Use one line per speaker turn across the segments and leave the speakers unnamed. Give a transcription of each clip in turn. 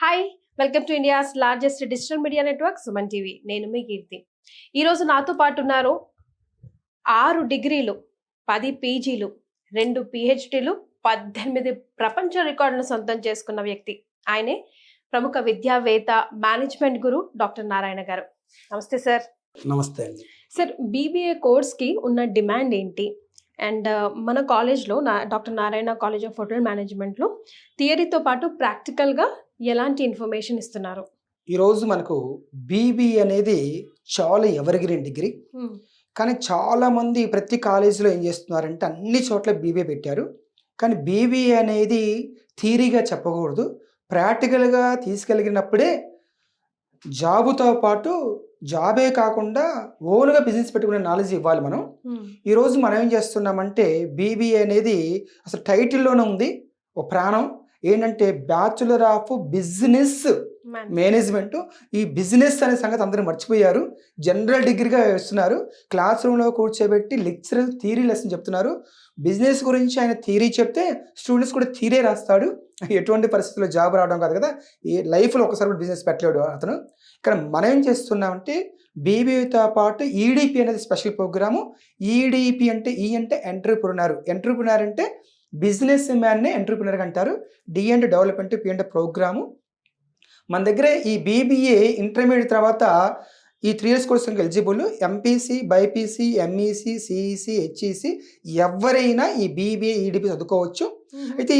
Hi, welcome to India's largest digital media network Suman TV. నేను మీ కీర్తి. ఈరోజు నాతో పాటు ఉన్నారు 6 డిగ్రీలు, 10 పీజీలు, 2 పిహెచ్డీలు, 18 ప్రపంచ రికార్డులను సొంతం చేసుకున్న వ్యక్తి. ఆయనే ప్రముఖ విద్యావేత్త, మేనేజ్మెంట్ గురు డాక్టర్ నారాయణ గారు. నమస్తే సార్.
నమస్తే అండి.
సార్, బీబీఏ కోర్స్కి ఉన్న డిమాండ్ ఏంటి? అండ్ మన కాలేజ్లో doctor Narayana college of hotel మేనేజ్మెంట్లో థియరీతో పాటు ప్రాక్టికల్గా ఎలాంటి ఇన్ఫర్మేషన్ ఇస్తున్నారు?
ఈరోజు మనకు బీబీఏ అనేది చాలా ఎవర్గ్రీన్ డిగ్రీ. కానీ చాలామంది ప్రతి కాలేజీలో ఏం చేస్తున్నారంటే అన్ని చోట్ల బీబీఏ పెట్టారు. కానీ బీబీఏ అనేది థియరీగా చెప్పకూడదు, ప్రాక్టికల్గా తీసుకెళ్ళినప్పుడే జాబుతో పాటు జాబే కాకుండా ఓన్గా బిజినెస్ పెట్టుకునే నాలెడ్జ్ ఇవ్వాలి మనం. ఈరోజు మనం ఏం చేస్తున్నామంటే బీబీఏ అనేది అసలు టైటిల్లోనే ఉంది, ఓ ప్రాణం ఏంటంటే బ్యాచులర్ ఆఫ్ బిజినెస్ మేనేజ్మెంట్. ఈ బిజినెస్ అనే సంగతి అందరూ మర్చిపోయారు, జనరల్ డిగ్రీగా వేస్తున్నారు. క్లాస్ రూమ్లో కూర్చోబెట్టి లెక్చరర్ థియరీ లెసన్ చెప్తున్నారు. బిజినెస్ గురించి ఆయన థియరీ చెప్తే స్టూడెంట్స్ కూడా థియరీ రాస్తాడు. ఎటువంటి పరిస్థితుల్లో జాబ్ రావడం కాదు కదా, ఈ లైఫ్లో ఒకసారి కూడా బిజినెస్ పెట్టలేడు అతను. ఇక్కడ మనం ఏం చేస్తున్నామంటే బీబీఏతో పాటు ఈడిపి అనేది స్పెషల్ ప్రోగ్రాము. ఈడిపి అంటే ఈ అంటే ఎంటర్ప్రెన్యూర్. ఎంటర్ప్రెన్యూర్ అంటే బిజినెస్ మ్యాన్నే ఎంటర్ప్రెన్యూర్ అంటారు. డి అంటే డెవలప్మెంట్, పి అంటే ప్రోగ్రాము. మన దగ్గర ఈ బీబీఏ ఇంటర్మీడియట్ తర్వాత ఈ 3 years course eligible. MPC, BiPC, MEC, CEC, HEC ఎవరైనా ఈ బీబీఏ ఈడిపి చదువుకోవచ్చు. అయితే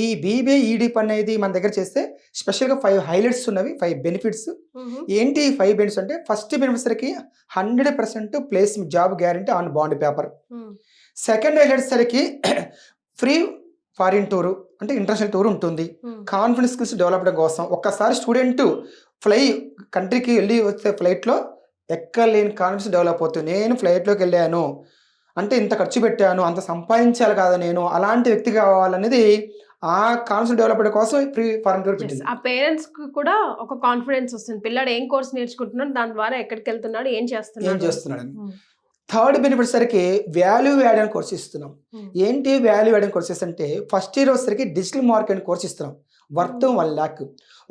ఈ బీబీఏ ఈడిపి అనేది మన దగ్గర చేస్తే స్పెషల్గా 5 హైలైట్స్ ఉన్నవి, 5 బెనిఫిట్స్. ఏంటి 5 బెనిఫిట్స్ అంటే, ఫస్ట్ బెనిఫిట్స్కి 100% placement job guarantee on bond paper. Second highlights సరికి ఫ్రీ ఫారిన్ టూరు అంటే ఇంటర్నేషనల్ టూర్ ఉంటుంది. కాన్ఫిడెన్స్ స్కిల్స్ డెవలప్ కోసం ఒక్కసారి స్టూడెంట్ కంట్రీకి వెళ్ళి వస్తే ఫ్లైట్లో ఎక్కలేని కాన్ఫిడెన్స్ డెవలప్ అవుతుంది. నేను ఫ్లైట్లోకి వెళ్ళాను అంటే ఇంత ఖర్చు పెట్టాను, అంత సంపాదించాలి కదా నేను, అలాంటి వ్యక్తి కావాలనేది ఆ కాన్ఫిడెన్స్ డెవలప్ కోసం ఫ్రీ ఫారిన్ టూర్ పెట్టింది.
ఆ పేరెంట్స్ కి కూడా ఒక కాన్ఫిడెన్స్ వస్తుంది, పిల్లాడు ఏం కోర్స్ నేర్చుకుంటున్నాడు, దాని ద్వారా ఎక్కడికి వెళ్తున్నాడు, ఏం చేస్తున్నాడు.
థర్డ్ బెనిఫిట్ సరికి వాల్యూ యాడ్ అని కోర్స్ ఇస్తున్నాం. ఏంటి వాల్యూ యాడ్ అని కోర్సెస్ అంటే, ఫస్ట్ ఇయర్ వచ్చేసరికి డిజిటల్ మార్కెటింగ్ కోర్స్ ఇస్తున్నాం, వర్త్ 1 lakh.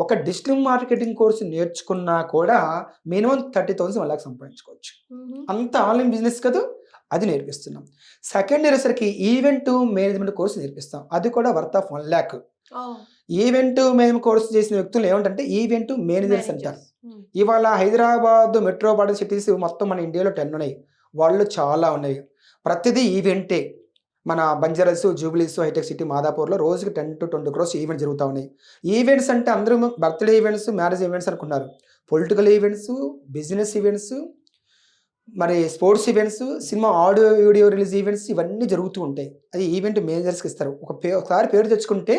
ఒక డిజిటల్ మార్కెటింగ్ కోర్సు నేర్చుకున్నా కూడా మినిమం 30,000 1 lakh సంపాదించుకోవచ్చు. అంత ఆన్లైన్ బిజినెస్ కదా, అది నేర్పిస్తున్నాం. సెకండ్ ఇయర్ వచ్చేసరికి ఈవెంట్ మేనేజ్మెంట్ కోర్సు నేర్పిస్తాం, అది కూడా worth of 1 lakh. Event management course చేసిన వ్యక్తులు ఏమంటే ఈవెంట్ మేనేజర్స్ అంటారు. ఇవాళ హైదరాబాద్ మెట్రోపాలిటన్ సిటీస్ మొత్తం మన ఇండియాలో 10 ఉన్నాయి, వాళ్ళు చాలా ఉన్నాయి. ప్రతిదీ ఈవెంటే. మన బంజారాస్, జూబ్లీస్, హైటెక్ సిటీ, మాదాపూర్లో రోజుకి 10 to 20 crores ఈవెంట్స్ జరుగుతూ ఉన్నాయి. ఈవెంట్స్ అంటే అందరూ బర్త్డే ఈవెంట్స్, మ్యారేజ్ ఈవెంట్స్ అనుకున్నారు. పొలిటికల్ ఈవెంట్స్, బిజినెస్ ఈవెంట్స్, మరి sports events, cinema audio video release events, ఇవన్నీ జరుగుతూ ఉంటాయి. అది ఈవెంట్ మేనేజర్స్కి ఇస్తారు. ఒకసారి పేరు తెచ్చుకుంటే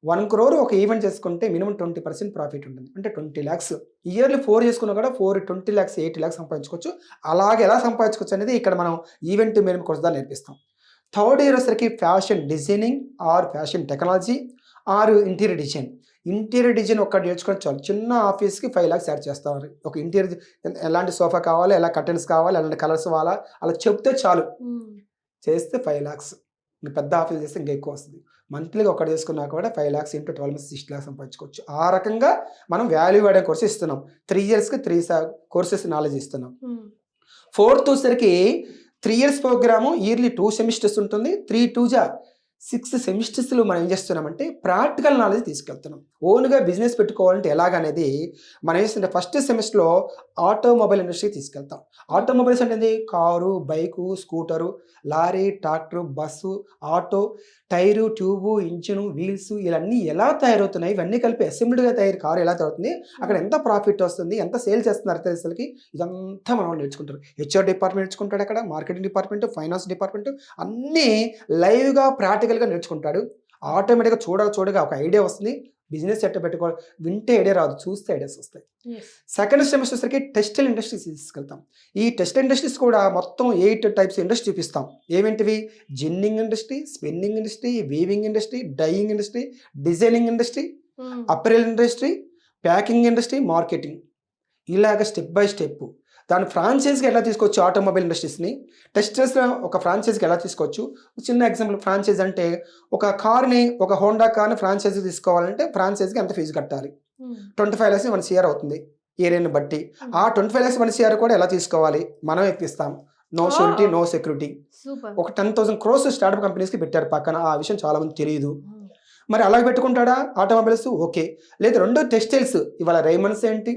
1 crore ఒక ఈవెంట్ చేసుకుంటే మినిమం 20% ప్రాఫిట్ ఉంటుంది, అంటే 20 lakhs. ఇయర్లీ 4 చేసుకున్నా కూడా 20 lakhs 80 lakhs సంపాదించుకోవచ్చు. అలాగే ఎలా సంపాదించుకోవచ్చు అనేది ఇక్కడ మనం ఈవెంట్ మేనేజ్మెంట్ కోర్స్ ద్వారా నేర్పిస్తాం. థర్డ్ ఇయర్ వచ్చేసరికి fashion designing are fashion technology are interior design. Interior design ఒక్కటి నేర్చుకొని చాలు, చిన్న ఆఫీస్కి 5 lakhs యాడ్ చేస్తారు. ఒక ఇంటీరియర్ ఎలాంటి సోఫా కావాలి, ఎలా కర్టెన్స్ కావాలి, ఎలాంటి కలర్స్ కావాలా, అలా చెప్తే చాలు, చేస్తే 5 lakhs. ఇంకా పెద్ద ఆఫీస్ చేస్తే ఇంకా ఎక్కువ వస్తుంది. మంత్లీగా ఒకటి చేసుకున్నా కూడా 5 lakhs into 12 months 6 lakhs సంపాదించుకోవచ్చు. ఆ రకంగా మనం వాల్యూ యాడ్ కోర్స్ ఇస్తున్నాం. 3 yearsకి 3 కోర్సెస్ నాలెడ్జ్ ఇస్తున్నాం. ఫోర్త్ వచ్చేసరికి 3 years ప్రోగ్రాము, ఇయర్లీ 2 semesters ఉంటుంది. 3 2 6 సెమిస్టర్స్లో మనం ఏం చేస్తున్నామంటే ప్రాక్టికల్ నాలెడ్జ్ తీసుకెళ్తున్నాం. ఓన్గా బిజినెస్ పెట్టుకోవాలంటే ఎలాగనేది మనం చేస్తుంటే ఫస్ట్ సెమిస్టర్లో ఆటోమొబైల్ ఇండస్ట్రీకి తీసుకెళ్తాం. ఆటోమొబైల్స్ అంటే car, bike, scooter, lorry, tractor, bus, auto, tyre, tube, engine, wheels, ఇవన్నీ ఎలా తయారవుతున్నాయి, ఇవన్నీ కలిపి అసెంబ్లీగా కారు ఎలా తయారవుతుంది, అక్కడ ఎంత ప్రాఫిట్ వస్తుంది, ఎంత సేల్ చేస్తున్నారు తెలిసరికి ఇదంతా మనం నేర్చుకుంటారు. హెచ్ఆర్ డిపార్ట్మెంట్ నేర్చుకుంటాడు, అక్కడ మార్కెటింగ్ డిపార్ట్మెంట్, ఫైనాన్స్ డిపార్ట్మెంట్, అన్నీ లైవ్గా ప్రాక్టికల్గా నేర్చుకుంటాడు. ఆటోమేటిక్గా చూడగా ఒక ఐడియా వస్తుంది, బిజినెస్ ఎట్ట పెట్టుకోవాలి. వింటే ఐడియా రాదు, చూస్తే ఐడియాస్ వస్తాయి. సెకండ్ సెమిస్టర్ సరికి టెక్స్టైల్ ఇండస్ట్రీస్ తీసుకెళ్తాం. ఈ టెక్స్టైల్ ఇండస్ట్రీస్ కూడా మొత్తం 8 types ఇండస్ట్రీ చూపిస్తాం. ఏమేంటివి? Ginning industry, spinning industry, weaving industry, dyeing industry, designing industry, apparel industry, packing industry, marketing, ఇలాగ స్టెప్ బై స్టెప్. దాని ఫ్రాంచైజ్కి ఎలా తీసుకోవచ్చు, ఆటోమొబైల్ ఇండస్ట్రీస్ని టెక్స్టైల్స్లో ఒక ఫ్రాంచైజ్కి ఎలా తీసుకోవచ్చు. చిన్న ఎగ్జాంపుల్, ఫ్రాంచైజ్ అంటే ఒక కార్ని, ఒక హోండా కార్ని ఫ్రాంచైజ్కి తీసుకోవాలంటే ఫ్రాంచైజ్కి ఎంత ఫీజు కట్టాలి, 25 lakhs 1 CR అవుతుంది ఏరియాని బట్టి. ఆ 25 lakhs 1 CR కూడా ఎలా తీసుకోవాలి, మనం ఎక్కిస్తాం. No surety, no security.
Super.
ఒక 10,000 crores స్టార్ట్అప్ కంపెనీస్కి పెట్టారు పక్కన. ఆ విషయం చాలా మంది తెలియదు. మరి అలా పెట్టుకుంటాడా ఆటోమొబైల్స్? ఓకే. లేదు, 2 టెక్స్టైల్స్ ఇవాళ రైమండ్స్ ఏంటి,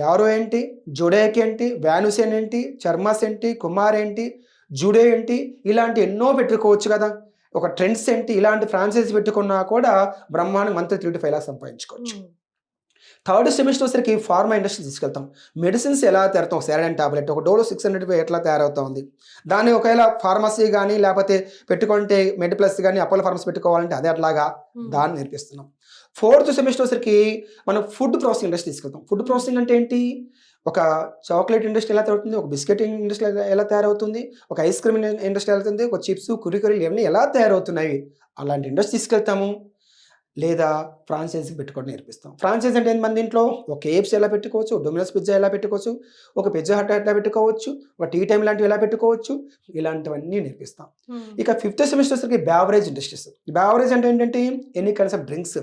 యారో ఏంటి, జోడేక్ ఏంటి, వానుసెన్ ఏంటి, చర్మాస్ ఏంటి, కుమార్ ఏంటి, జుడే ఏంటి, ఇలాంటి ఎన్నో పెట్టుకోవచ్చు కదా. ఒక ట్రెండ్స్ ఏంటి, ఇలాంటి ఫ్రాంచైజీ పెట్టుకున్నా కూడా బ్రహ్మాండం మంత్లీ 3 to 5 lakhs సంపాదించుకోవచ్చు. థర్డ్ సెమిస్టర్ వచ్చరికి ఫార్మా ఇండస్ట్రీ తీసుకెళ్తాం. మెడిసిన్స్ ఎలా తయారవుతాం, సెరడైన్ టాబ్లెట్ ఒక డోలో 600 ఎట్లా తయారవుతుంది, దాన్ని ఒకవేళ ఫార్మసీ కానీ లేకపోతే పెట్టుకుంటే మెడిప్లస్ కానీ అపోలో ఫార్మసీ పెట్టుకోవాలంటే అదే అట్లాగా దాన్ని నేర్పిస్తున్నాం. ఫోర్త్ సెమిస్టర్ వచ్చరికి మనం ఫుడ్ ప్రాసెసింగ్ ఇండస్ట్రీ తీసుకెళ్తాం. ఫుడ్ ప్రాసెసింగ్ అంటే ఏంటి, ఒక చాక్లెట్ ఇండస్ట్రీ ఎలా తయారవుతుంది, ఒక బిస్కెట్ ఇండస్ట్రీ ఎలా తయారవుతుంది, ఒక ఐస్ క్రీమ్ ఇండస్ట్రీ ఎలా అవుతుంది, ఒక చిప్స్ కురికురీలు ఇవన్నీ ఎలా తయారవుతున్నాయి, అలాంటి ఇండస్ట్రీ తీసుకెళ్తాము. లేదా ఫ్రాంచైజీ పెట్టుకోవడం నేర్పిస్తాం. ఫ్రాంచైజీ అంటే ఎంతమంది ఇంట్లో ఒక కేఎఫ్సీ ఎలా పెట్టుకోవచ్చు, డొమినోస్ పిజ్జా ఎలా పెట్టుకోవచ్చు, ఒక పిజ్జా హట్ ఎలా పెట్టుకోవచ్చు, ఒక టీ టైమ్ లాంటివి ఎలా పెట్టుకోవచ్చు, ఇలాంటివన్నీ నేర్పిస్తాం. ఇక 5th సెమిస్టర్ వచ్చరికి బ్యావరేజ్ ఇండస్ట్రీస్. బ్యావరేజ్ అంటే ఏంటంటే ఎనీ కైండ్స్ ఆఫ్ డ్రింక్స్,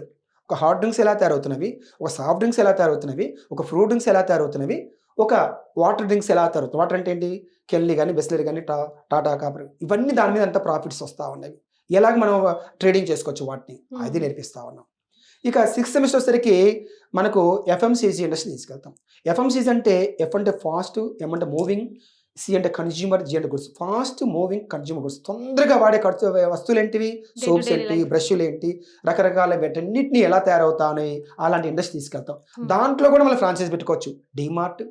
ఒక హాట్ డ్రింక్స్ ఎలా తయారవుతున్నవి, ఒక సాఫ్ట్ డ్రింక్స్ ఎలా తయారవుతున్నవి, ఒక ఫ్రూట్ డ్రింక్స్ ఎలా తయారవుతున్నవి, ఒక వాటర్ డ్రింక్స్ ఎలా తయారవుతుంది. వాటర్ అంటే ఏంటి, కెల్లీ కానీ బెస్లరీ కానీ టాటా కాపర్, ఇవన్నీ దాని మీద అంత ప్రాఫిట్స్ వస్తూ ఉన్నాయి. ఎలాగ మనం ట్రేడింగ్ చేసుకోవచ్చు వాటిని, అది నేర్పిస్తూ ఉన్నాం. ఇక 6th సెమిస్టర్ వచ్చేసరికి మనకు FMCG ఇండస్ట్రీ తీసుకెళ్తాం. FMCG అంటే ఎఫ్ అంటే ఫాస్ట్, ఎం అంటే మూవింగ్, సి అంటే కన్జ్యూమర్, జి అంటే goods. Fast moving consumer goods, తొందరగా వాడే ఖర్చు వస్తువులు ఏంటివి, సోప్స్ ఏంటి, బ్రష్లు ఏంటి, రకరకాల వీటన్నిటిని ఎలా తయారవుతాయి, అలాంటి ఇండస్ట్రీ తీసుకెళ్తాం. దాంట్లో కూడా మనం ఫ్రాంచైజ్ పెట్టుకోవచ్చు. డిమార్ట్,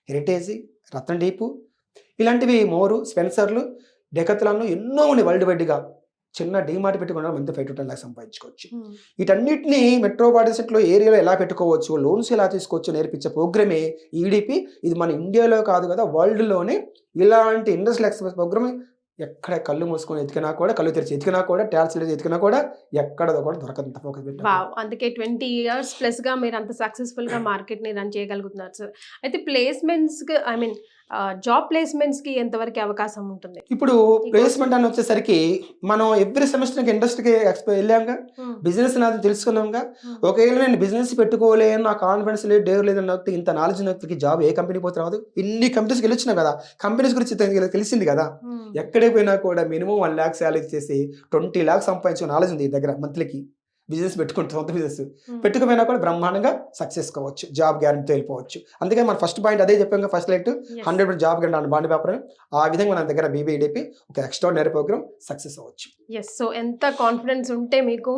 హెరిటేజ్, రతన్ డీపు, ఇలాంటివి మోరు, స్పెన్సర్లు, డెకత్లాన్లు ఎన్నో ఉన్నాయి వరల్డ్ వైడ్గా. చిన్న డిమార్ట్ పెట్టుకున్నా మంత్ 5 to 10 lakhs సంపాదించుకోవచ్చు. వీటన్నిటిని మెట్రోపాలిటన్స్లో ఏరియాలో ఎలా పెట్టుకోవచ్చు, లోన్స్ ఎలా తీసుకోవచ్చు నేర్పించే ప్రోగ్రామే ఈడిపి. ఇది మన ఇండియాలో కాదు కదా, వరల్డ్లోనే ఇలాంటి ఇండస్ట్రియల్ ఎక్స్ప్రెస్ ప్రోగ్రామ్ ఎక్కడ కళ్ళు మూసుకొని ఎతికినా కూడా, కళ్ళు తెరిచి ఎతికినా కూడా, ట్యాక్స్ ఎతికినా కూడా ఎక్కడదో కూడా దొరకంత ఫోకస్ పెట్టారు.
అందుకే 20 years ప్లస్గా మీరు అంత సక్సెస్ఫుల్గా మార్కెట్ని రన్ చేయగలుగుతున్నారు సార్. అయితే ప్లేస్మెంట్స్కి జాబ్ ప్లేస్మెంట్స్కి ఎంతవరకు అవకాశం ఉంటుంది?
ఇప్పుడు ప్లేస్మెంట్ అని వచ్చేసరికి మనం ఎవ్రీ సెమిస్టర్కి ఇండస్ట్రీకి వెళ్ళాంగా, బిజినెస్ నాది తెలుసుకున్నాంగా. ఒకవేళ నేను బిజినెస్ పెట్టుకోలేను, నా కాన్ఫిడెన్స్ లేదు, డేర్ లేదని వ్యక్తి, ఇంత నాలెడ్జ్ వ్యక్తికి జాబ్ ఏ కంపెనీ పోతే రాదు. ఇన్ని కంపెనీస్కి వెళ్ళొచ్చినా కదా, కంపెనీస్ గురించి తెలిసింది కదా. ఎక్కడే పోయినా కూడా మినిమం 1 lakh శాలరీ చేసి 20 lakhs సంపాదించే నాలెడ్జ్ ఉంది ఈ దగ్గర. మంత్లీకి బిజినెస్ పెట్టుకుంటే, సొంత బిజినెస్ పెట్టుకుపోయినా కూడా బ్రహ్మాండంగా సక్సెస్ కావచ్చు, జాబ్ గ్యారెంటీతో వెళ్ళిపోవచ్చు. అందుకే మన ఫస్ట్ పాయింట్ అదే చెప్పాం, first light 100% job guarantee bond paper. ఆ విధంగా మన దగ్గర BBEDP ఒక ఎక్స్ట్రాడినరీ ప్రోగ్రామ్ సక్సెస్ అవ్వచ్చు.
సో ఎంత కాన్ఫిడెన్స్ ఉంటే మీకు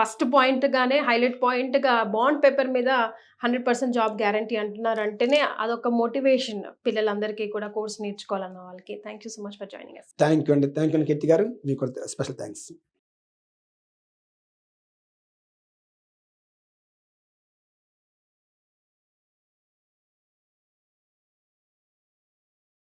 ఫస్ట్ పాయింట్గానే హైలైట్ పాయింట్గా బాండ్ పేపర్ మీద 100% జాబ్ గ్యారంటీ అంటున్నారు అంటేనే అదొక మోటివేషన్ పిల్లలందరికీ కూడా కోర్స్ నేర్చుకోవాలన్న వాళ్ళకి. Thank you so much for joining us.
Thank you అండి, థ్యాంక్ యూ కీర్తి గారు, మీకు స్పెషల్ థ్యాంక్స్.